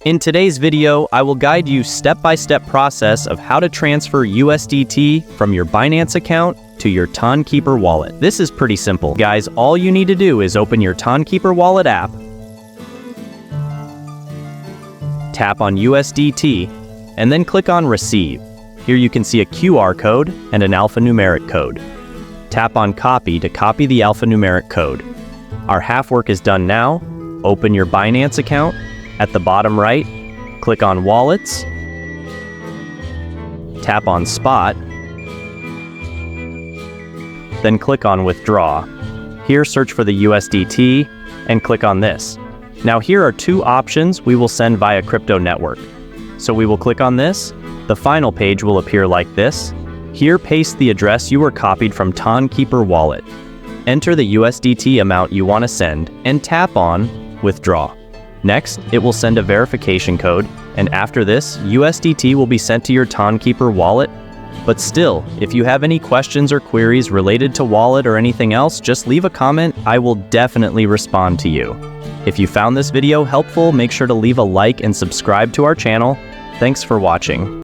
In today's video, I will guide you step-by-step process of how to transfer USDT from your Binance account to your Tonkeeper Wallet. This is pretty simple. Guys, all you need to do is open your Tonkeeper Wallet app, tap on USDT, and then click on Receive. Here you can see a QR code and an alphanumeric code. Tap on Copy to copy the alphanumeric code. Our half work is done now. Open your Binance account. At the bottom right, click on Wallets, tap on Spot, then click on Withdraw. Here search for the USDT and click on this. Now here are two options we will send via crypto network. So we will click on this. The final page will appear like this. Here paste the address you were copied from Tonkeeper Wallet. Enter the USDT amount you want to send and tap on Withdraw. Next, it will send a verification code, and after this, USDT will be sent to your Tonkeeper Wallet. But still, if you have any questions or queries related to wallet or anything else, just leave a comment. I will definitely respond to you. If you found this video helpful, make sure to leave a like and subscribe to our channel. Thanks for watching.